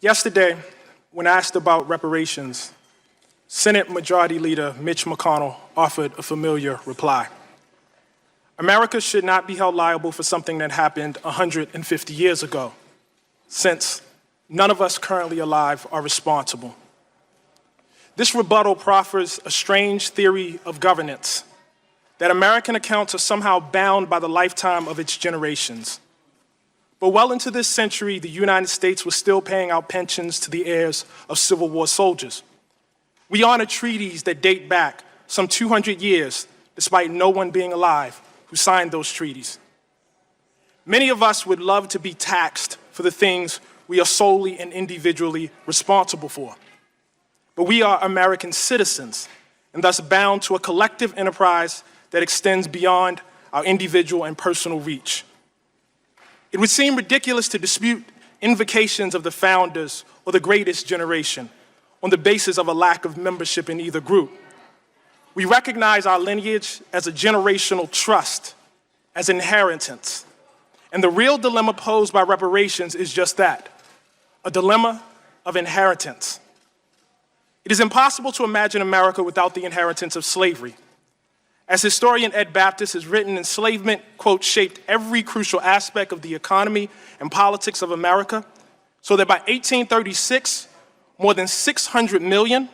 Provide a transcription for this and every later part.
Yesterday, when asked about reparations, Senate Majority Leader Mitch McConnell offered a familiar reply. America should not be held liable for something that happened 150 years ago, since none of us currently alive are responsible. This rebuttal proffers a strange theory of governance, that American accounts are somehow bound by the lifetime of its generations. But well into this century, the United States was still paying out pensions to the heirs of Civil War soldiers. We honor treaties that date back some 200 years, despite no one being alive who signed those treaties. Many of us would love to be taxed for the things we are solely and individually responsible for. But we are American citizens, and thus bound to a collective enterprise that extends beyond our individual and personal reach. It would seem ridiculous to dispute invocations of the founders or the greatest generation on the basis of a lack of membership in either group. We recognize our lineage as a generational trust, as inheritance. And the real dilemma posed by reparations is just that, a dilemma of inheritance. It is impossible to imagine America without the inheritance of slavery. As historian Ed Baptist has written, enslavement, quote, shaped every crucial aspect of the economy and politics of America, so that by 1836, more than 600 million,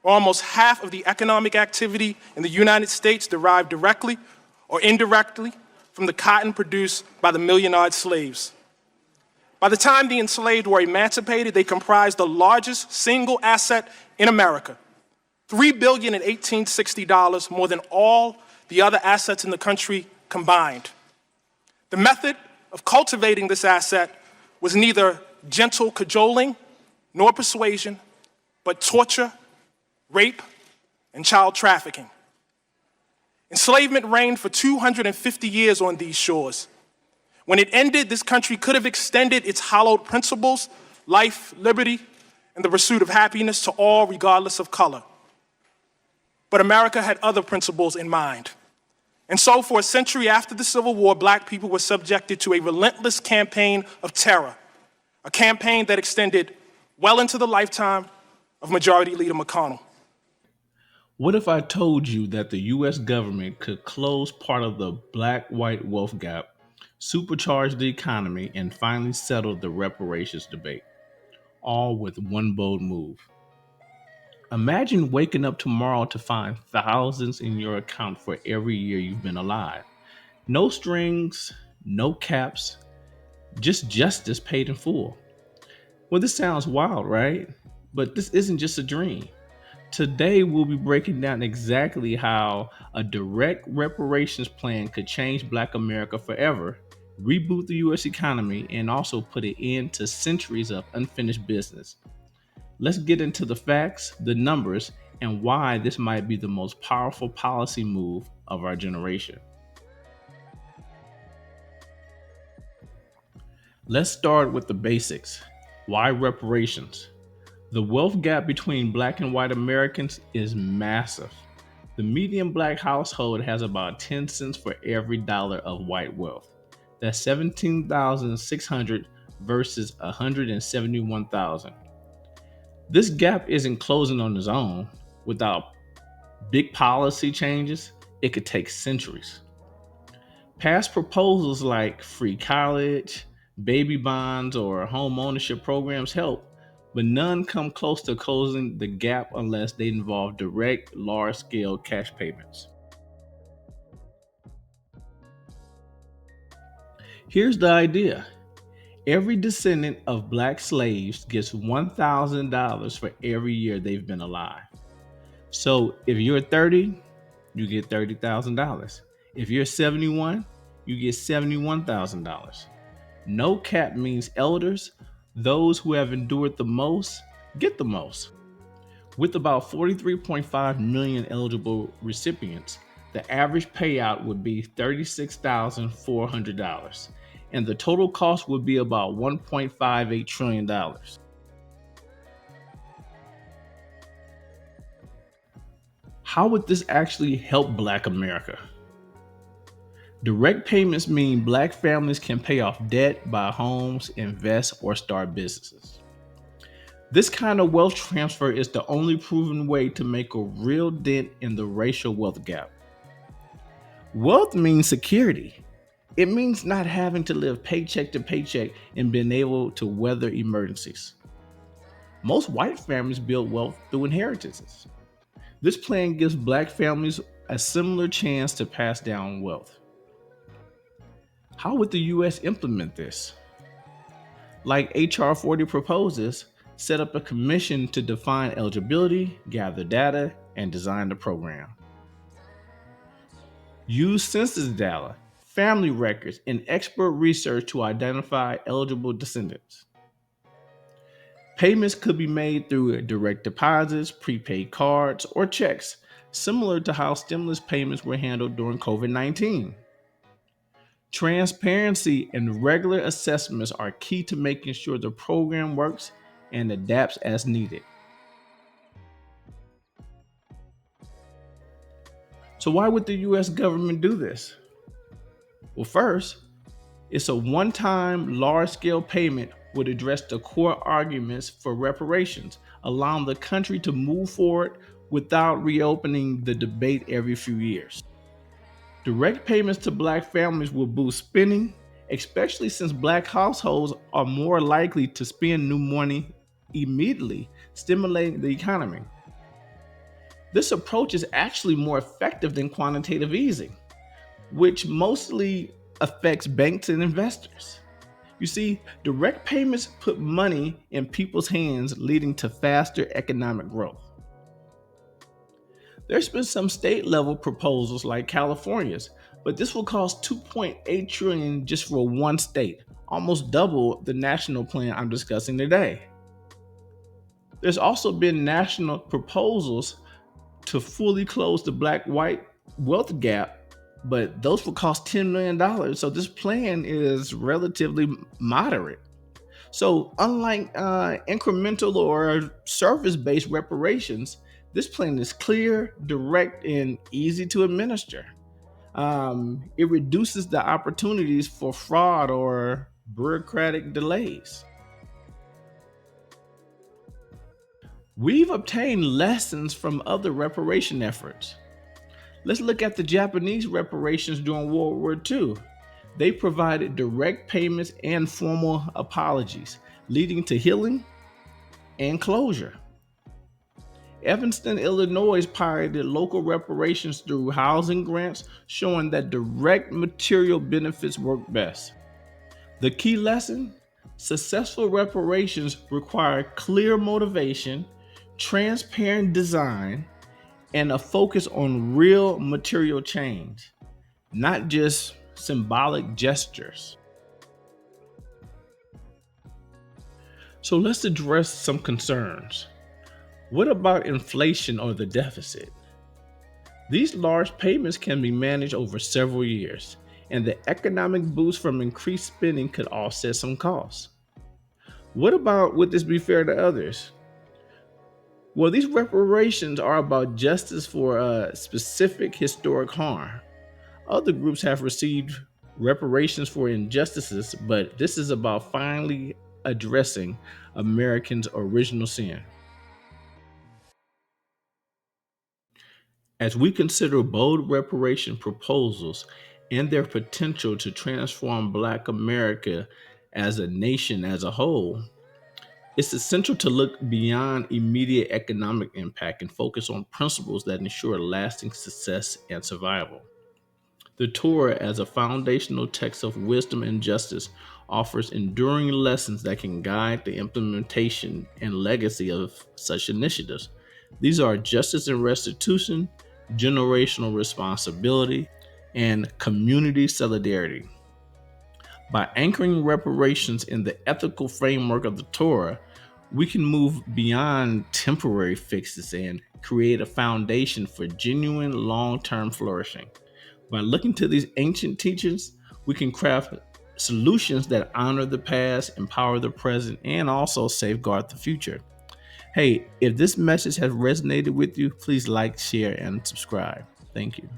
or almost half of the economic activity in the United States derived directly or indirectly from the cotton produced by the million-odd slaves. By the time the enslaved were emancipated, they comprised the largest single asset in America, $3 billion in 1860 dollars, more than all the other assets in the country combined. The method of cultivating this asset was neither gentle cajoling nor persuasion, but torture, rape, and child trafficking. Enslavement reigned for 250 years on these shores. When it ended, this country could have extended its hallowed principles, life, liberty, and the pursuit of happiness to all regardless of color. But America had other principles in mind. And so for a century after the Civil War, Black people were subjected to a relentless campaign of terror, a campaign that extended well into the lifetime of Majority Leader McConnell. What if I told you that the US government could close part of the black-white wealth gap, supercharge the economy, and finally settle the reparations debate, all with one bold move? Imagine waking up tomorrow to find thousands in your account for every year you've been alive. No strings, no caps, just justice paid in full. Well, this sounds wild, right? But this isn't just a dream. Today, we'll be breaking down exactly how a direct reparations plan could change Black America forever, reboot the US economy, and also put an end to centuries of unfinished business. Let's get into the facts, the numbers, and why this might be the most powerful policy move of our generation. Let's start with the basics. Why reparations? The wealth gap between Black and white Americans is massive. The median Black household has about 10 cents for every dollar of white wealth. That's 17,600 versus 171,000. This gap isn't closing on its own. Without big policy changes, it could take centuries. Past proposals like free college, baby bonds, or home ownership programs help, but none come close to closing the gap unless they involve direct, large-scale cash payments. Here's the idea. Every descendant of Black slaves gets $1,000 for every year they've been alive. So if you're 30, you get $30,000. If you're 71, you get $71,000. No cap means elders, those who have endured the most, get the most. With about 43.5 million eligible recipients, the average payout would be $36,400, and the total cost would be about $1.58 trillion. How would this actually help Black America? Direct payments mean Black families can pay off debt, buy homes, invest, or start businesses. This kind of wealth transfer is the only proven way to make a real dent in the racial wealth gap. Wealth means security. It means not having to live paycheck to paycheck and being able to weather emergencies. Most white families build wealth through inheritances. This plan gives black families a similar chance to pass down wealth. How would the US implement this? Like HR 40 proposes, set up a commission to define eligibility, gather data, and design the program. Use census data, family records, and expert research to identify eligible descendants. Payments could be made through direct deposits, prepaid cards, or checks, similar to how stimulus payments were handled during COVID-19. Transparency and regular assessments are key to making sure the program works and adapts as needed. So, why would the US government do this? Well, first, it's a one time, large scale payment would address the core arguments for reparations, allowing the country to move forward without reopening the debate every few years. Direct payments to black families will boost spending, especially since black households are more likely to spend new money immediately, stimulating the economy. This approach is actually more effective than quantitative easing, which mostly affects banks and investors. You see, direct payments put money in people's hands, leading to faster economic growth. There's been some state level proposals like California's, but this will cost 2.8 trillion just for one state, almost double the national plan I'm discussing today. There's also been national proposals to fully close the black-white wealth gap, but those will cost $10 million. So this plan is relatively moderate. So unlike incremental or service-based reparations, this plan is clear, direct, and easy to administer. It reduces the opportunities for fraud or bureaucratic delays. We've obtained lessons from other reparation efforts. Let's look at the Japanese reparations during World War II. They provided direct payments and formal apologies, leading to healing and closure. Evanston, Illinois piloted local reparations through housing grants, showing that direct material benefits work best. The key lesson: successful reparations require clear motivation, transparent design, and a focus on real material change, not just symbolic gestures. So let's address some concerns. What about inflation or the deficit? These large payments can be managed over several years, and the economic boost from increased spending could offset some costs. What about would this be fair to others? Well, these reparations are about justice for a specific historic harm. Other groups have received reparations for injustices, but this is about finally addressing Americans' original sin. As we consider bold reparation proposals and their potential to transform Black America as a nation as a whole, it's essential to look beyond immediate economic impact and focus on principles that ensure lasting success and survival. The Torah, as a foundational text of wisdom and justice, offers enduring lessons that can guide the implementation and legacy of such initiatives. These are justice and restitution, generational responsibility, and community solidarity. By anchoring reparations in the ethical framework of the Torah, we can move beyond temporary fixes and create a foundation for genuine long-term flourishing. By looking to these ancient teachings, we can craft solutions that honor the past, empower the present, and also safeguard the future. Hey, if this message has resonated with you, please like, share, and subscribe. Thank you.